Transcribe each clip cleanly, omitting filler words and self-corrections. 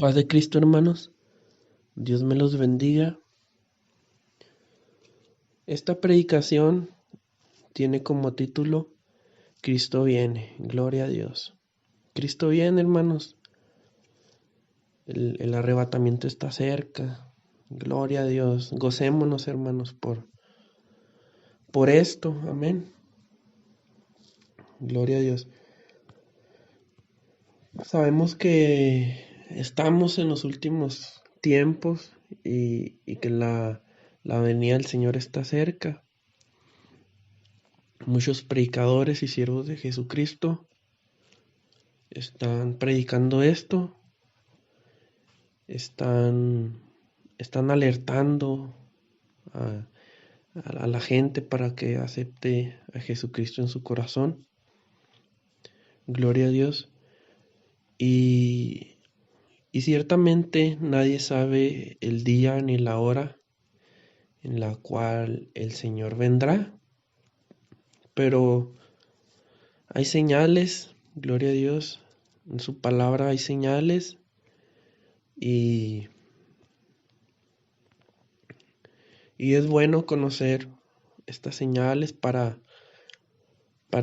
Paz de Cristo, hermanos. Dios me los bendiga. Esta predicación tiene como título Cristo viene, gloria a Dios. Cristo viene, hermanos. El arrebatamiento está cerca. Gloria a Dios. Gocémonos, hermanos, por esto. Amén. Gloria a Dios. Sabemos que estamos en los últimos tiempos y que la venida del Señor está cerca. Muchos predicadores y siervos de Jesucristo están predicando esto, están alertando a, a la gente para que acepte a Jesucristo en su corazón. Gloria a Dios. Y ciertamente nadie sabe el día ni la hora en la cual el Señor vendrá, pero hay señales, gloria a Dios, en su palabra hay señales y es bueno conocer estas señales para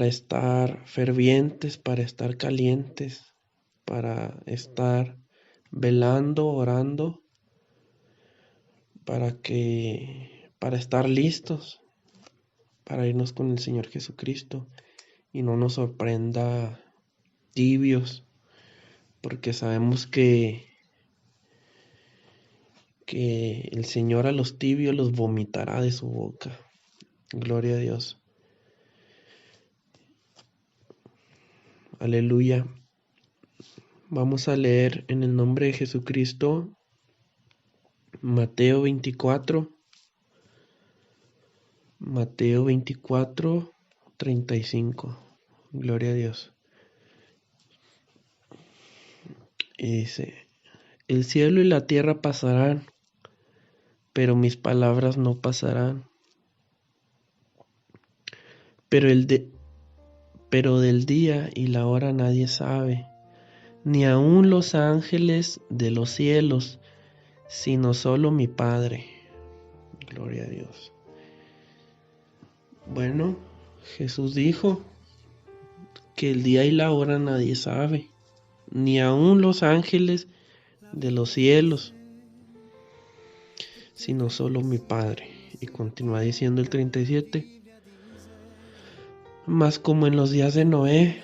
estar fervientes, para estar calientes, para estar velando, orando, para estar listos, para irnos con el Señor Jesucristo y no nos sorprenda tibios, porque sabemos que el Señor a los tibios los vomitará de su boca. Gloria a Dios. Aleluya. Vamos a leer en el nombre de Jesucristo Mateo 24, 35. Gloria a Dios. Y dice, el cielo y la tierra pasarán, pero mis palabras no pasarán. Pero del día y la hora nadie sabe, ni aun los ángeles de los cielos, sino solo mi Padre. Gloria a Dios. Bueno, Jesús dijo que el día y la hora nadie sabe, ni aun los ángeles de los cielos, sino solo mi Padre. Y continúa diciendo el 37. Mas como en los días de Noé,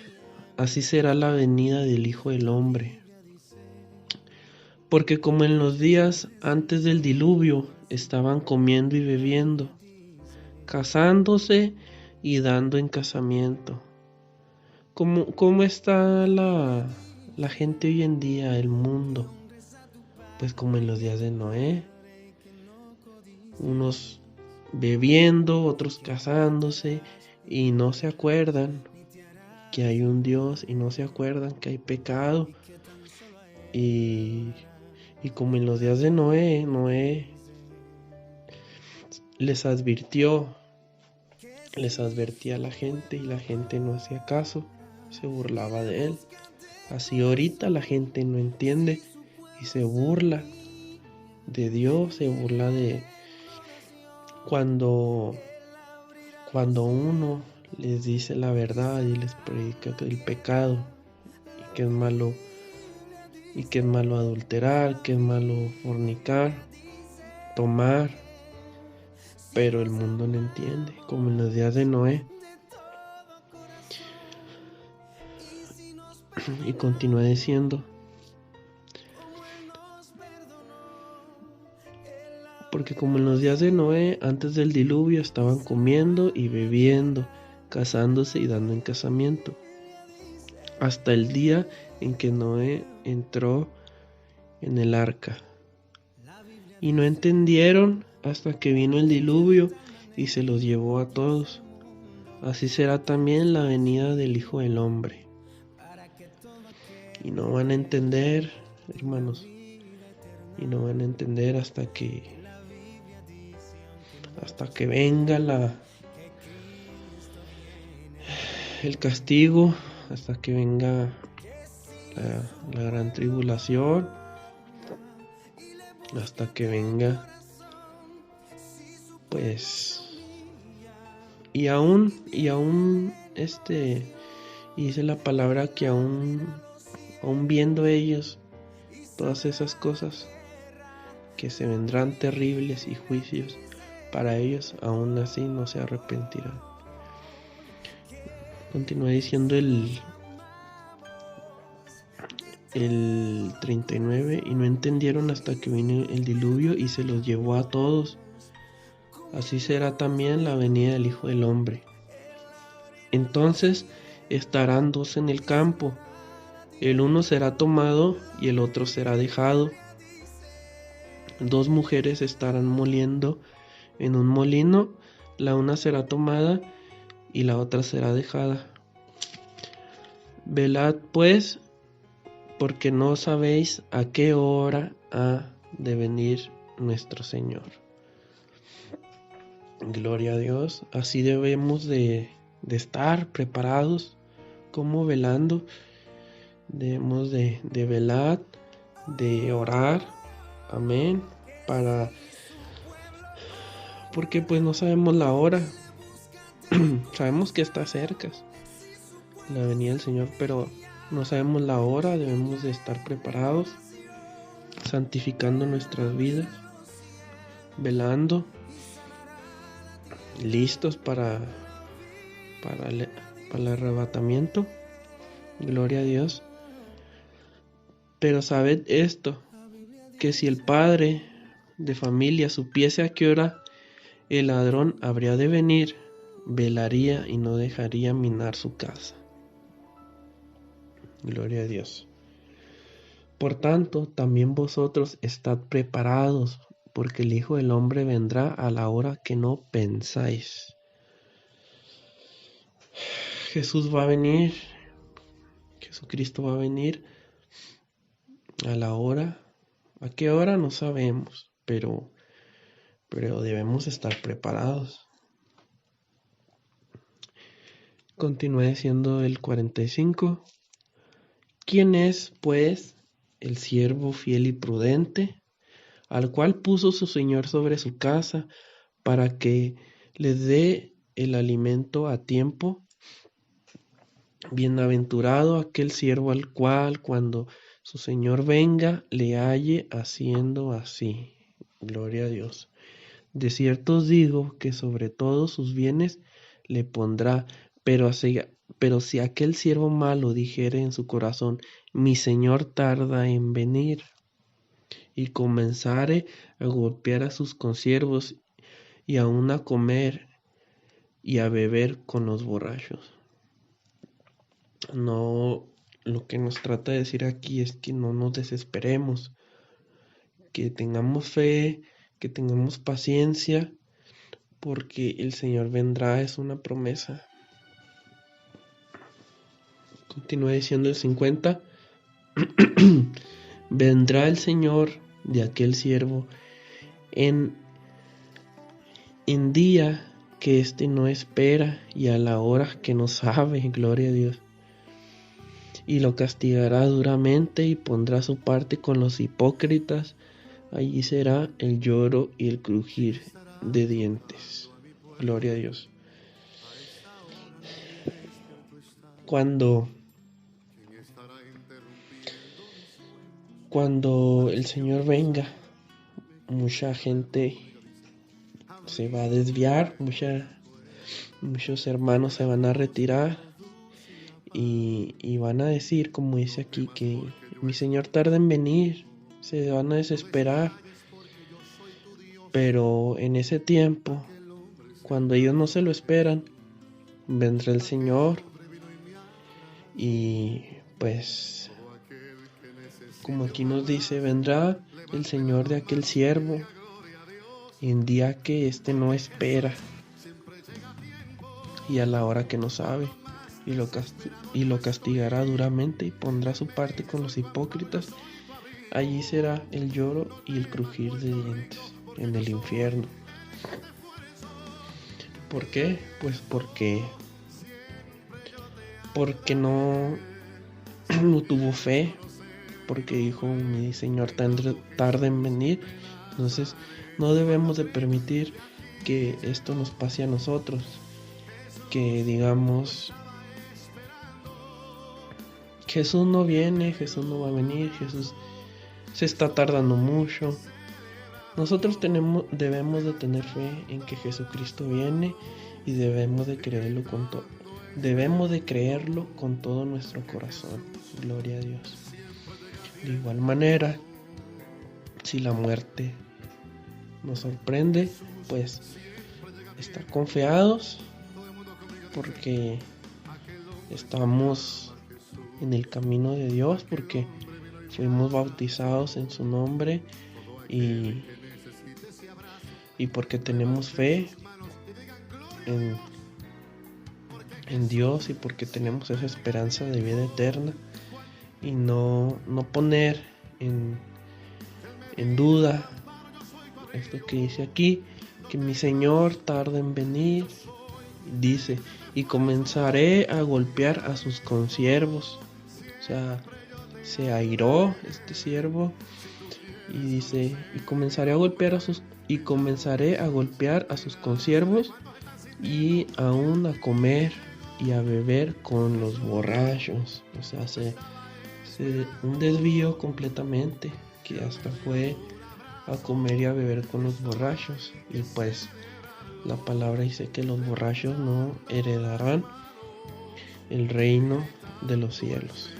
así será la venida del Hijo del Hombre. Porque como en los días antes del diluvio estaban comiendo y bebiendo, casándose y dando en casamiento. ¿Cómo está la gente hoy en día, el mundo? Pues como en los días de Noé, unos bebiendo, otros casándose y no se acuerdan que hay un Dios y no se acuerdan que hay pecado. Y como en los días de Noé les advertía a la gente y la gente no hacía caso, se burlaba de él. Así ahorita la gente no entiende y se burla de Dios, se burla de cuando uno les dice la verdad y les predica el pecado y que es malo adulterar, que es malo fornicar, tomar, pero el mundo no entiende, como en los días de Noé. Y continúa diciendo, porque como en los días de Noé, antes del diluvio, estaban comiendo y bebiendo, casándose y dando en casamiento, hasta el día en que Noé entró en el arca. Y no entendieron hasta que vino el diluvio y se los llevó a todos. Así será también la venida del Hijo del Hombre. Y no van a entender, hermanos, y no van a entender hasta que venga el castigo, hasta que venga la gran tribulación, hasta que venga, pues, dice la palabra que aún viendo ellos todas esas cosas que se vendrán terribles y juicios para ellos, aún así no se arrepentirán. Continúa diciendo el 39, y no entendieron hasta que vino el diluvio y se los llevó a todos. Así será también la venida del Hijo del Hombre. Entonces estarán dos en el campo, el uno será tomado y el otro será dejado. Dos mujeres estarán moliendo en un molino, la una será tomada y la otra será dejada. Velad pues, porque no sabéis a qué hora ha de venir nuestro Señor. Gloria a Dios. Así debemos de estar preparados, como velando. Debemos de velar, de orar, amén, porque pues no sabemos la hora. Sabemos que está cerca la venida del Señor, pero no sabemos la hora. Debemos de estar preparados, santificando nuestras vidas, velando, listos para el arrebatamiento. Gloria a Dios. Pero sabed esto, que si el padre de familia supiese a qué hora el ladrón habría de venir, velaría y no dejaría minar su casa. Gloria a Dios. Por tanto, también vosotros estad preparados, porque el Hijo del Hombre vendrá a la hora que no pensáis. Jesús va a venir, Jesucristo va a venir a la hora. ¿A qué hora? No sabemos, pero debemos estar preparados. Continúa diciendo el 45. ¿Quién es, pues, el siervo fiel y prudente, al cual puso su Señor sobre su casa, para que le dé el alimento a tiempo? Bienaventurado aquel siervo al cual, cuando su Señor venga, le halle haciendo así. Gloria a Dios. De cierto os digo que sobre todos sus bienes le pondrá, pero si aquel siervo malo dijere en su corazón, mi Señor tarda en venir, y comenzare a golpear a sus consiervos y aun a comer y a beber con los borrachos. No, lo que nos trata de decir aquí es que no nos desesperemos, que tengamos fe, que tengamos paciencia, porque el Señor vendrá, es una promesa. Continúa diciendo el 50. Vendrá el Señor de aquel siervo en día que éste no espera y a la hora que no sabe, gloria a Dios. Y lo castigará duramente y pondrá su parte con los hipócritas. Allí será el lloro y el crujir de dientes. Gloria a Dios. Cuando el Señor venga, mucha gente se va a desviar, muchos hermanos se van a retirar y van a decir, como dice aquí, que mi Señor tarda en venir, se van a desesperar. Pero en ese tiempo, cuando ellos no se lo esperan, vendrá el Señor y pues, como aquí nos dice, vendrá el Señor de aquel siervo en día que éste no espera y a la hora que no sabe, y lo castigará duramente y pondrá su parte con los hipócritas. Allí será el lloro y el crujir de dientes en el infierno. ¿Por qué? Pues porque no tuvo fe, porque dijo mi Señor tarda en venir. Entonces no debemos de permitir que esto nos pase a nosotros, que digamos, Jesús no viene, Jesús no va a venir, Jesús se está tardando mucho. Nosotros debemos de tener fe en que Jesucristo viene y debemos de creerlo con todo nuestro corazón. Gloria a Dios. De igual manera, si la muerte nos sorprende, pues estar confiados porque estamos en el camino de Dios, porque fuimos bautizados en su nombre y porque tenemos fe en Dios y porque tenemos esa esperanza de vida eterna, y no poner en duda esto que dice aquí, que mi Señor tarda en venir. Dice, y comenzaré a golpear a sus consiervos. O sea, se airó este siervo y dice, y comenzaré a golpear a sus consiervos, y aún a comer y a beber con los borrachos. O sea, un desvío completamente, que hasta fue a comer y a beber con los borrachos. Y pues la palabra dice que los borrachos no heredarán el reino de los cielos.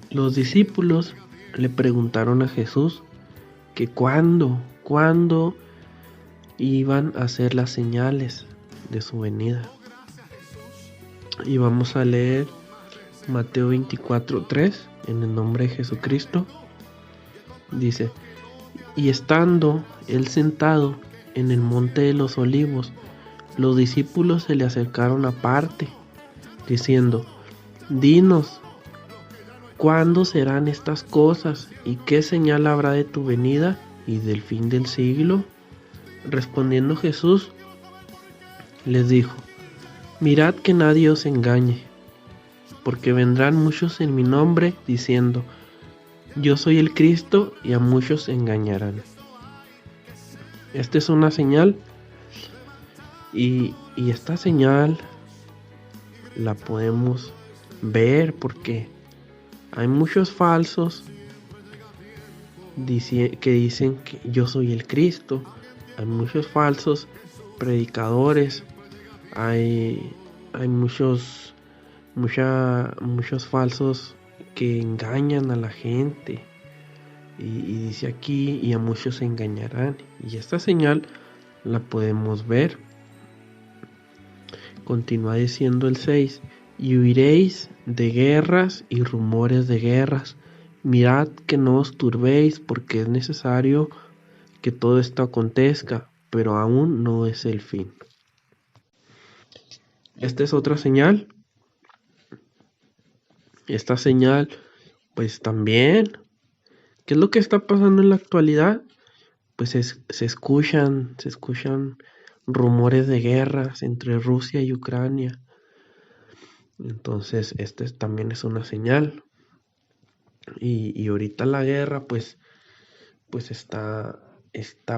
Los discípulos le preguntaron a Jesús que cuándo iban a hacer las señales de su venida. Y vamos a leer Mateo 24:3 en el nombre de Jesucristo. Dice, y estando él sentado en el monte de los olivos, los discípulos se le acercaron aparte, diciendo, dinos, ¿cuándo serán estas cosas? ¿Y qué señal habrá de tu venida y del fin del siglo? Respondiendo Jesús, les dijo, mirad que nadie os engañe, porque vendrán muchos en mi nombre, diciendo, yo soy el Cristo, y a muchos engañarán. Esta es una señal, y esta señal la podemos ver porque hay muchos falsos que dicen que yo soy el Cristo. Hay muchos falsos predicadores, hay muchos falsos que engañan a la gente, y dice aquí, y a muchos se engañarán. Y esta señal la podemos ver. Continúa diciendo el 6, y huiréis de guerras y rumores de guerras. Mirad que no os turbéis, porque es necesario que todo esto acontezca, pero aún no es el fin. Esta es otra señal. Esta señal, pues también, ¿qué es lo que está pasando en la actualidad? Pues se escuchan rumores de guerras entre Rusia y Ucrania. Entonces, también es una señal. Y ahorita la guerra, pues está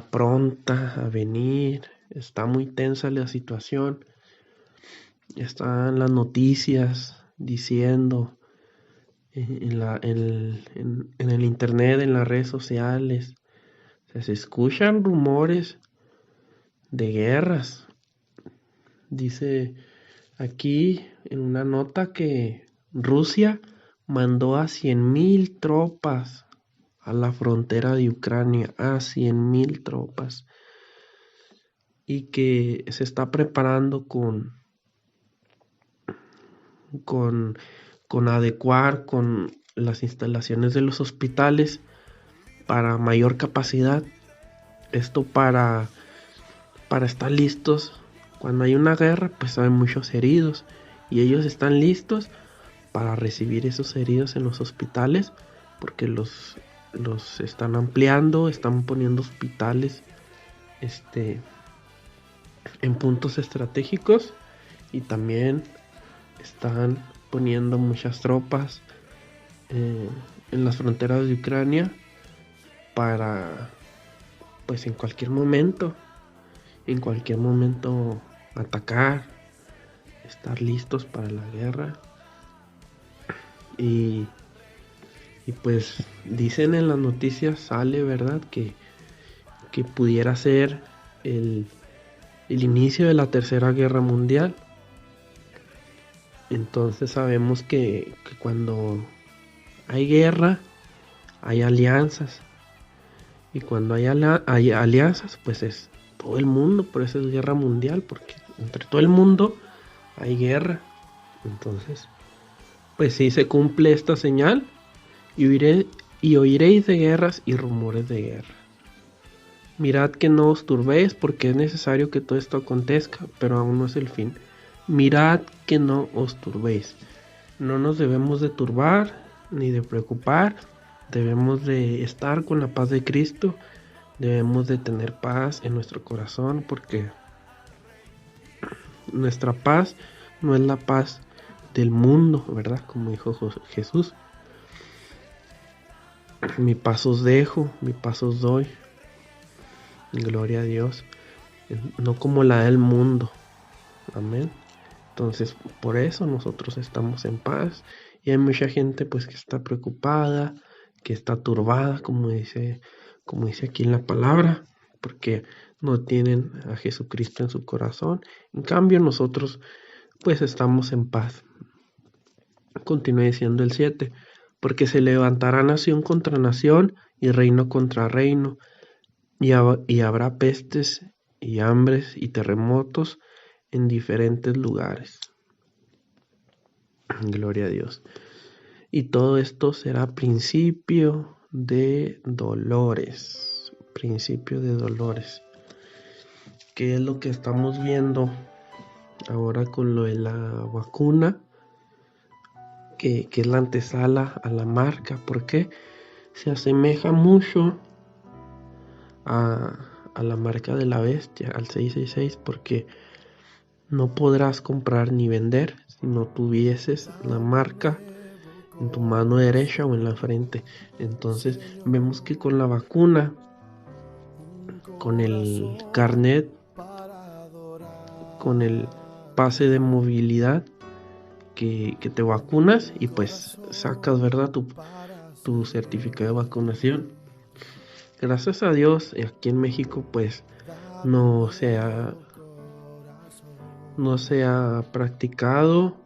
pronta a venir. Está muy tensa la situación. Están las noticias diciendo en el internet, en las redes sociales, se escuchan rumores de guerras. Dice aquí en una nota que Rusia mandó a 100,000 tropas a la frontera de Ucrania, a 100,000 tropas, y que se está preparando con adecuar con las instalaciones de los hospitales para mayor capacidad. Esto para estar listos cuando hay una guerra, pues hay muchos heridos, y ellos están listos para recibir esos heridos en los hospitales, porque los están ampliando, están poniendo hospitales en puntos estratégicos, y también están poniendo muchas tropas en las fronteras de Ucrania para, pues en cualquier momento atacar, estar listos para la guerra. Y pues dicen en las noticias, sale, ¿verdad? Que pudiera ser el inicio de la Tercera Guerra Mundial. Entonces sabemos que cuando hay guerra, hay alianzas. Y cuando hay alianzas, pues es todo el mundo, por eso es guerra mundial, porque entre todo el mundo hay guerra. Entonces, pues sí se cumple esta señal y oiréis de guerras y rumores de guerra. Mirad que no os turbéis, porque es necesario que todo esto acontezca, pero aún no es el fin. Mirad que no os turbéis. No nos debemos de turbar ni de preocupar. Debemos de estar con la paz de Cristo. Debemos de tener paz en nuestro corazón, porque nuestra paz no es la paz del mundo, ¿verdad? Como dijo Jesús. Mi paz os dejo, mi paz os doy. Gloria a Dios. No como la del mundo. Amén. Entonces, por eso nosotros estamos en paz. Y hay mucha gente pues que está preocupada, que está turbada, como dice aquí en la palabra, porque no tienen a Jesucristo en su corazón. En cambio, nosotros pues estamos en paz. Continúa diciendo el 7, porque se levantará nación contra nación y reino contra reino, y habrá pestes y hambres y terremotos en diferentes lugares. Gloria a Dios. Y todo esto será principio de dolores. Principio de dolores. ¿Qué es lo que estamos viendo ahora con lo de la vacuna? Que es la antesala a la marca. ¿Por qué? Se asemeja mucho a la marca de la bestia, al 666, porque no podrás comprar ni vender si no tuvieses la marca en tu mano derecha o en la frente. Entonces vemos que con la vacuna, con el carnet, con el pase de movilidad, que te vacunas y pues sacas, ¿verdad? Tu certificado de vacunación. Gracias a Dios, aquí en México pues no se ha practicado,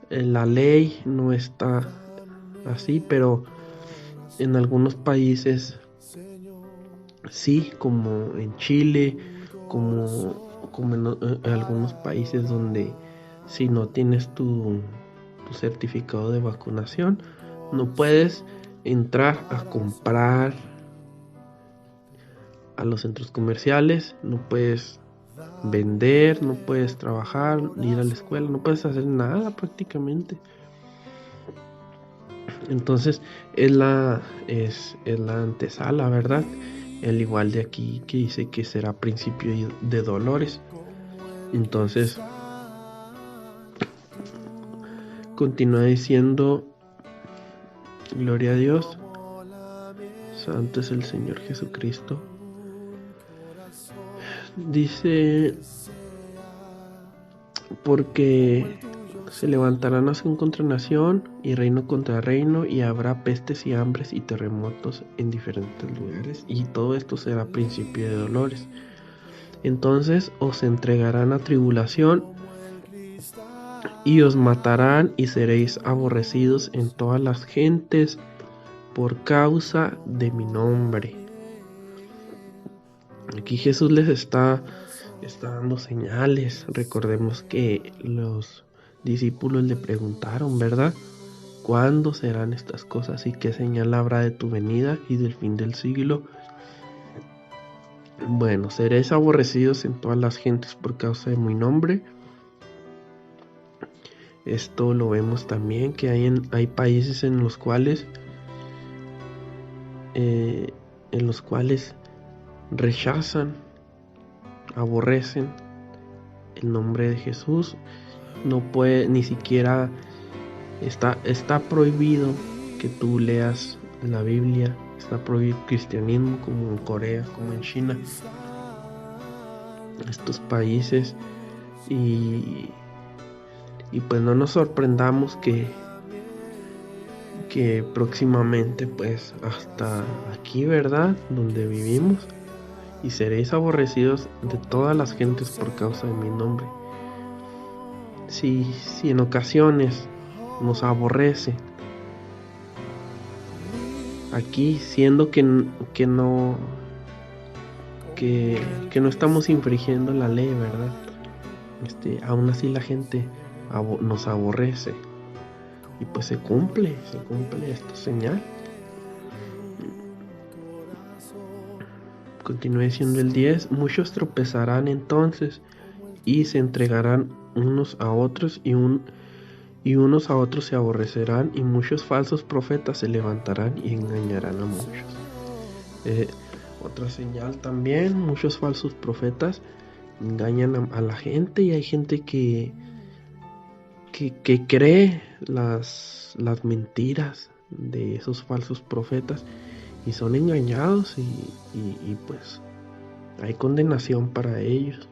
la ley no está así, pero en algunos países sí, como en Chile, como en algunos países donde si no tienes tu certificado de vacunación, no puedes entrar a comprar a los centros comerciales, no puedes vender, no puedes trabajar, ir a la escuela, no puedes hacer nada prácticamente. Entonces es la antesala, ¿verdad? El igual de aquí que dice que será principio de dolores. Entonces continúa diciendo, gloria a Dios, santo es el Señor Jesucristo. Dice, porque se levantará nación contra nación y reino contra reino, y habrá pestes y hambres y terremotos en diferentes lugares, y todo esto será principio de dolores. Entonces os entregarán a tribulación y os matarán, y seréis aborrecidos en todas las gentes por causa de mi nombre. Aquí Jesús les está dando señales. Recordemos que los discípulos le preguntaron, ¿verdad? ¿Cuándo serán estas cosas y qué señal habrá de tu venida y del fin del siglo? Bueno, seréis aborrecidos en todas las gentes por causa de mi nombre. Esto lo vemos también, que hay países en los cuales rechazan, aborrecen el nombre de Jesús. No puede, ni siquiera está prohibido que tú leas la Biblia. Está prohibido el cristianismo, como en Corea, como en China, estos países. Y pues no nos sorprendamos que próximamente, pues hasta aquí, ¿verdad?, donde vivimos, y seréis aborrecidos de todas las gentes por causa de mi nombre. Si en ocasiones nos aborrece aquí, siendo que no estamos infringiendo la ley, ¿verdad? Aún así la gente nos aborrece, y pues se cumple esta señal. Continúe diciendo el 10: muchos tropezarán entonces y se entregarán unos a otros, y unos a otros se aborrecerán, y muchos falsos profetas se levantarán y engañarán a muchos. Otra señal también: muchos falsos profetas engañan a la gente, y hay gente que cree las mentiras de esos falsos profetas y son engañados, y pues hay condenación para ellos.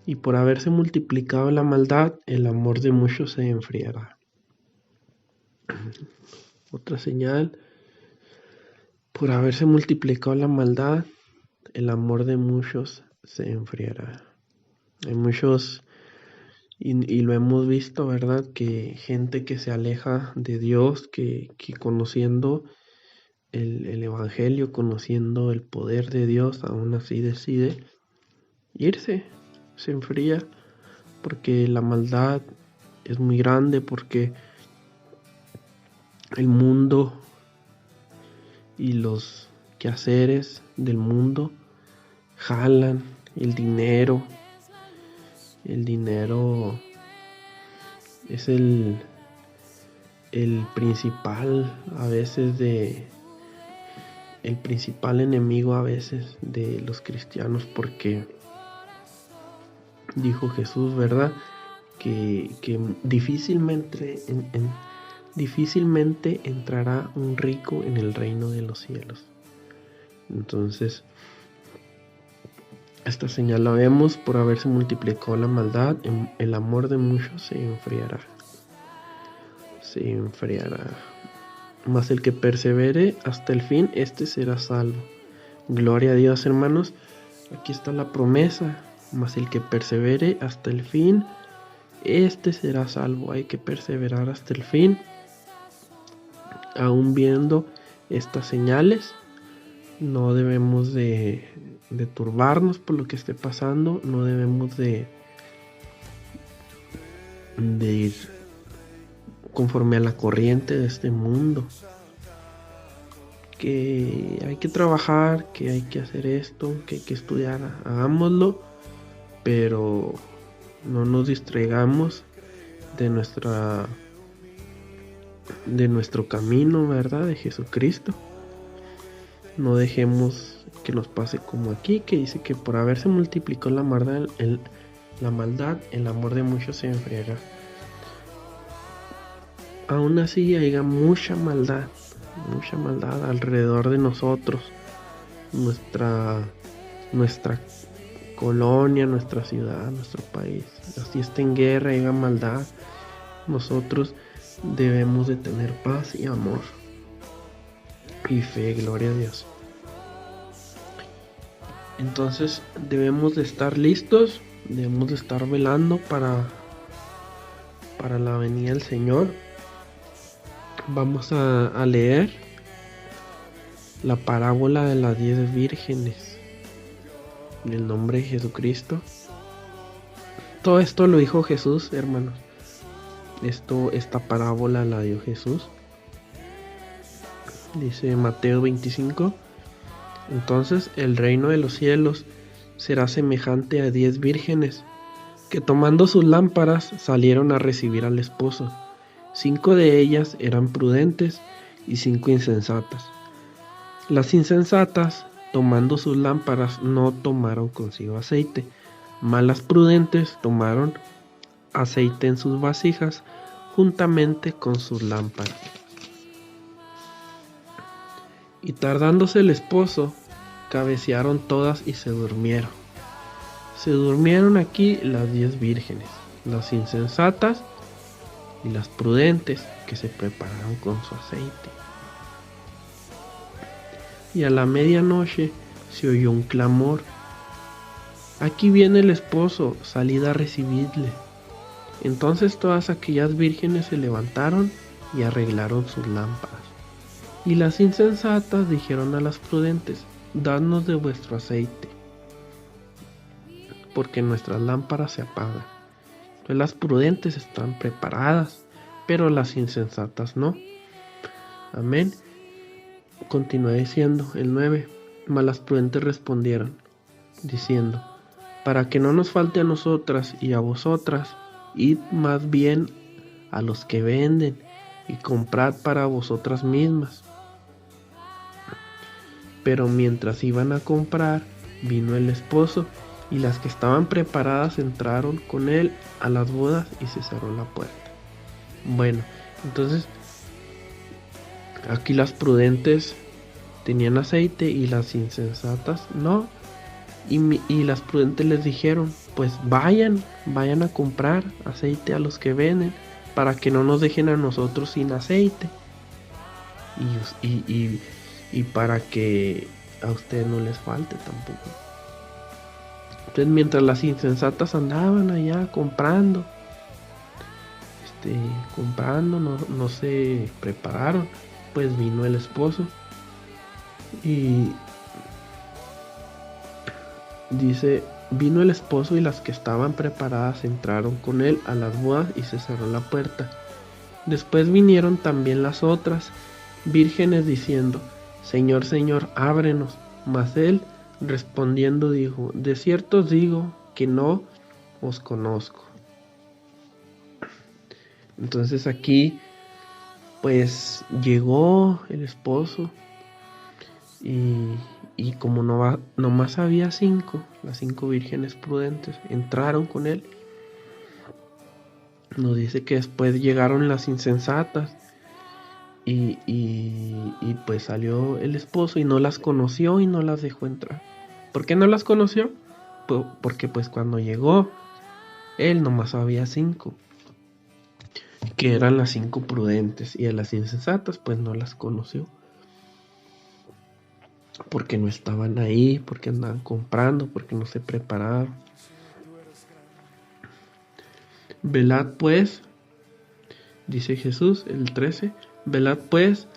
Y por haberse multiplicado la maldad, el amor de muchos se enfriará. Otra señal: por haberse multiplicado la maldad, el amor de muchos se enfriará. Hay muchos, y lo hemos visto, ¿verdad?, que gente que se aleja de Dios, que conociendo el Evangelio, conociendo el poder de Dios, aún así decide irse, se enfría, porque la maldad es muy grande, porque el mundo y los quehaceres del mundo jalan el dinero. El dinero es el principal a veces el principal enemigo a veces de los cristianos, porque dijo Jesús, ¿verdad?, que difícilmente entrará un rico en el reino de los cielos. Entonces, esta señal la vemos: por haberse multiplicado la maldad, el amor de muchos se enfriará. Mas el que persevere hasta el fin, este será salvo. Gloria a Dios, hermanos. Aquí está la promesa: mas el que persevere hasta el fin, este será salvo. Hay que perseverar hasta el fin, aún viendo estas señales. No debemos de turbarnos por lo que esté pasando. No debemos de ir conforme a la corriente de este mundo. Que hay que trabajar, que hay que hacer esto, que hay que estudiar, hagámoslo, pero no nos distraigamos de nuestro camino, ¿verdad?, de Jesucristo. No dejemos que nos pase como aquí, que dice que por haberse multiplicado la maldad, el amor de muchos se enfriará. Aún así haya mucha maldad alrededor de nosotros, nuestra colonia, nuestra ciudad, nuestro país. Así está en guerra, haya maldad, nosotros debemos de tener paz y amor y fe. Gloria a Dios. Entonces debemos de estar listos, debemos de estar velando para la venida del Señor. Vamos a leer la parábola de las 10 vírgenes en el nombre de Jesucristo. Todo esto lo dijo Jesús, hermanos. Esta parábola la dio Jesús. Dice Mateo 25: entonces el reino de los cielos será semejante a 10 vírgenes que, tomando sus lámparas, salieron a recibir al esposo. 5 de ellas eran prudentes y 5 insensatas. Las insensatas, tomando sus lámparas, no tomaron consigo aceite, mas las prudentes tomaron aceite en sus vasijas juntamente con sus lámparas. Y tardándose el esposo, cabecearon todas y se durmieron. Se durmieron aquí las 10 vírgenes, las insensatas y las prudentes, que se prepararon con su aceite. Y a la medianoche se oyó un clamor: aquí viene el esposo, salid a recibirle. Entonces todas aquellas vírgenes se levantaron y arreglaron sus lámparas. Y las insensatas dijeron a las prudentes: dadnos de vuestro aceite, porque nuestras lámparas se apagan. Entonces las prudentes están preparadas, pero las insensatas no. Amén. Continúa diciendo el 9: mas las prudentes respondieron, diciendo: para que no nos falte a nosotras y a vosotras, id más bien a los que venden y comprad para vosotras mismas. Pero mientras iban a comprar, vino el esposo, y las que estaban preparadas entraron con él a las bodas y se cerró la puerta. Bueno, entonces aquí las prudentes tenían aceite y las insensatas no. Y las prudentes les dijeron: pues vayan a comprar aceite a los que venden, para que no nos dejen a nosotros sin aceite. Y para que a ustedes no les falte tampoco. Entonces mientras las insensatas andaban allá comprando, no se prepararon, pues vino el esposo. Y dice: vino el esposo y las que estaban preparadas entraron con él a las bodas y se cerró la puerta. Después vinieron también las otras vírgenes diciendo: Señor, Señor, ábrenos. Mas él respondiendo dijo: de cierto os digo que no os conozco. Entonces aquí pues llegó el esposo y como nomás había las 5 vírgenes prudentes, entraron con él. Nos dice que después llegaron las insensatas y pues salió el esposo y no las conoció y no las dejó entrar. ¿Por qué no las conoció? Porque pues cuando llegó él nomás había 5, que eran las 5 prudentes, y a las insensatas pues no las conoció, porque no estaban ahí, porque andaban comprando, porque no se prepararon. Velad pues, dice Jesús, el 13, velad pues,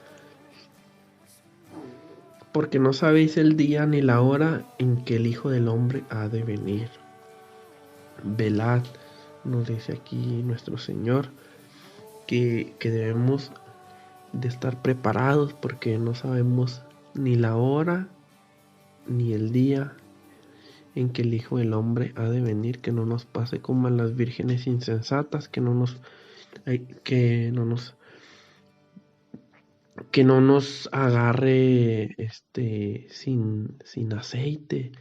porque no sabéis el día ni la hora en que el Hijo del Hombre ha de venir. Velad, nos dice aquí nuestro Señor, que debemos de estar preparados, porque no sabemos ni la hora ni el día en que el Hijo del Hombre ha de venir. Que no nos pase como a las vírgenes insensatas, que no nos agarre sin aceite,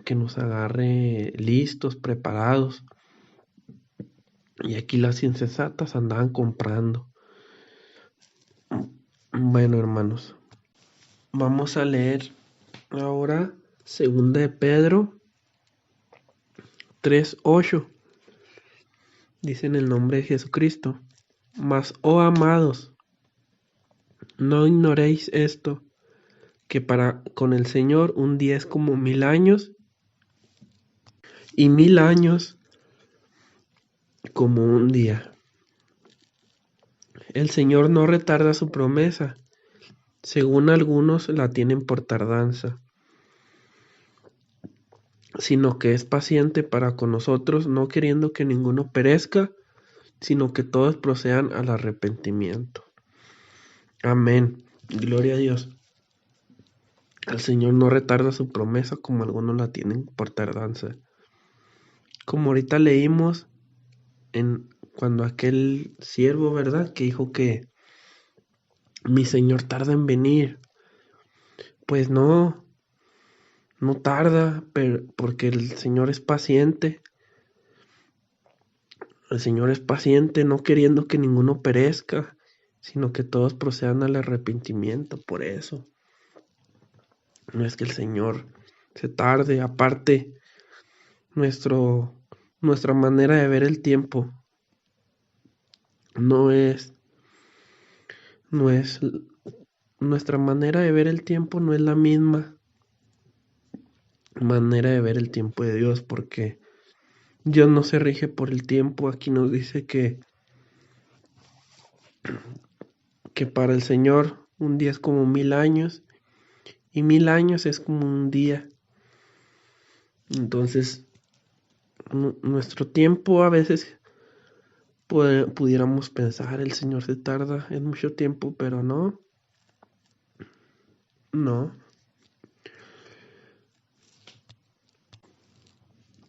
que nos agarre listos, preparados. Y aquí las insensatas andaban comprando. Bueno, hermanos, vamos a leer ahora 2 de Pedro 3:8. Dice: en el nombre de Jesucristo: mas, oh amados, no ignoréis esto, que para con el Señor un día es como 1000 años, y 1000 años como un día. El Señor no retarda su promesa, según algunos la tienen por tardanza, sino que es paciente para con nosotros, no queriendo que ninguno perezca, sino que todos procedan al arrepentimiento. Amén. Gloria a Dios. El Señor no retarda su promesa, como algunos la tienen por tardanza. Como ahorita leímos cuando aquel siervo, ¿verdad?, que dijo que mi Señor tarda en venir. Pues no tarda, porque el Señor es paciente. El Señor es paciente, no queriendo que ninguno perezca, sino que todos procedan al arrepentimiento. Por eso, no es que el Señor se tarde, aparte, nuestro, nuestra manera de ver el tiempo no es, no es, nuestra manera de ver el tiempo no es la misma manera de ver el tiempo de Dios, porque Dios no se rige por el tiempo. Aquí nos dice que para el Señor un día es como 1000 años y 1000 años es como un día. Entonces, nuestro tiempo a veces pudiéramos pensar, el Señor se tarda en mucho tiempo, pero no, no.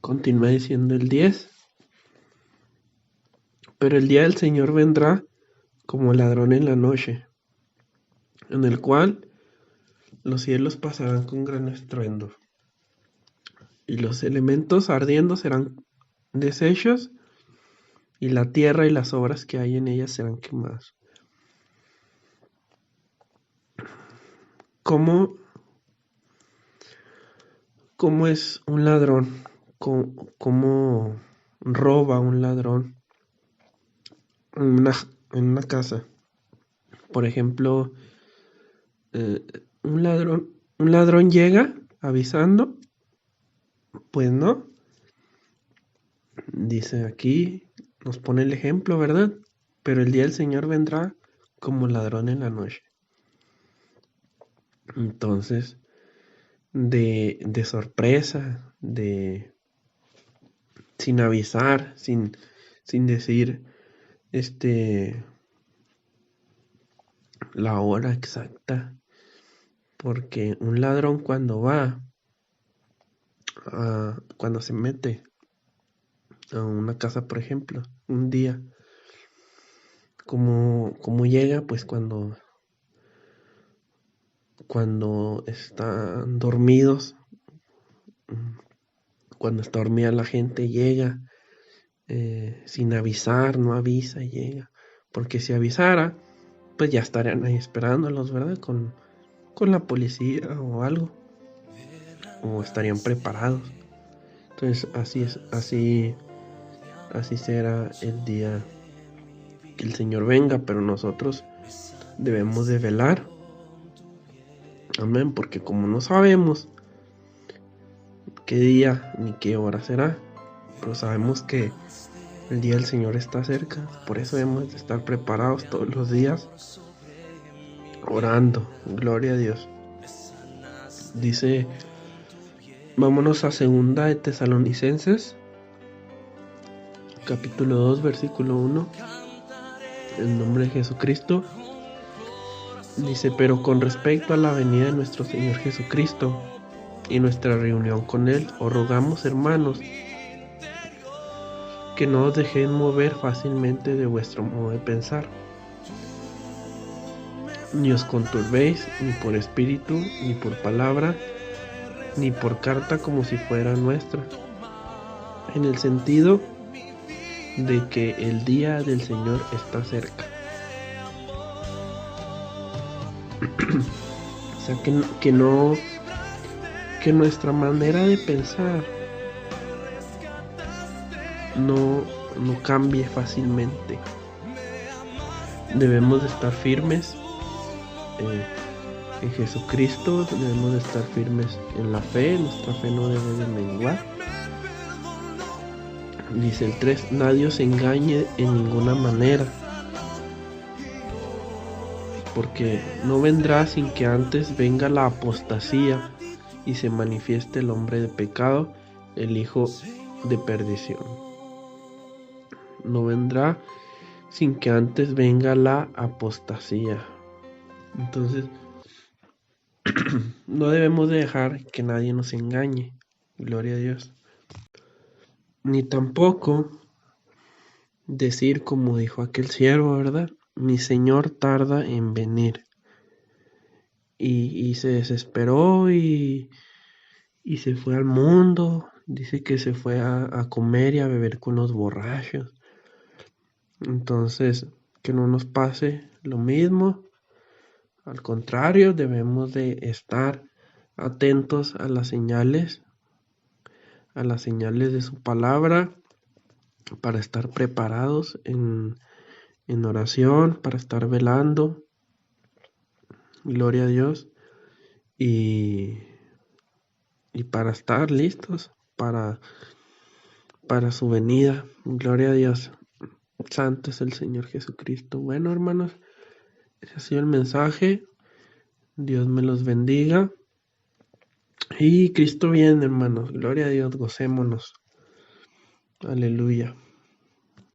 Continúa diciendo el 10. Pero el día del Señor vendrá como ladrón en la noche, en el cual los cielos pasarán con gran estruendo, y los elementos ardiendo serán deshechos, y la tierra y las obras que hay en ella serán quemadas. ¿Cómo, cómo es un ladrón? ¿Cómo roba un ladrón en una casa? Por ejemplo, eh, un ladrón llega avisando, pues no. Dice aquí, nos pone el ejemplo, ¿verdad? Pero el día del Señor vendrá como ladrón en la noche. Entonces, de sorpresa, sin avisar, sin decir la hora exacta. Porque un ladrón cuando se mete a una casa, por ejemplo, un día, como llega, pues cuando están dormidos, cuando está dormida la gente, llega sin avisar, no avisa, llega. Porque si avisara, pues ya estarían ahí esperándolos, ¿verdad? Con la policía o algo. O estarían preparados. Entonces así será el día que el Señor venga, pero nosotros debemos de velar. Amén, porque como no sabemos qué día ni qué hora será, pero sabemos que el día del Señor está cerca. Por eso debemos de estar preparados todos los días, orando. Gloria a Dios. Dice, vámonos a segunda de Tesalonicenses, capítulo 2, versículo 1. En nombre de Jesucristo. Dice, pero con respecto a la venida de nuestro Señor Jesucristo y nuestra reunión con Él, os rogamos, hermanos, que no os dejéis mover fácilmente de vuestro modo de pensar, ni os conturbéis ni por espíritu, ni por palabra, ni por carta como si fuera nuestra, en el sentido de que el día del Señor está cerca. O sea, que nuestra manera de pensar no cambie fácilmente. Debemos de estar firmes en Jesucristo, debemos de estar firmes en la fe. Nuestra fe no debe de menguar. Dice el 3, nadie os engañe en ninguna manera, porque no vendrá sin que antes venga la apostasía y se manifieste el hombre de pecado, el hijo de perdición. No vendrá sin que antes venga la apostasía. Entonces, no debemos dejar que nadie nos engañe. Gloria a Dios. Ni tampoco decir como dijo aquel siervo, ¿verdad? Mi Señor tarda en venir. Y se desesperó y se fue al mundo. Dice que se fue a comer y a beber con los borrachos. Entonces, que no nos pase lo mismo. Al contrario, debemos de estar atentos a las señales de su palabra, para estar preparados en oración, para estar velando. Gloria a Dios. Y, y para estar listos para su venida. Gloria a Dios. Santo es el Señor Jesucristo. Bueno, hermanos, ese ha sido el mensaje. Dios me los bendiga. Y Cristo viene, hermanos. Gloria a Dios, gocémonos. Aleluya.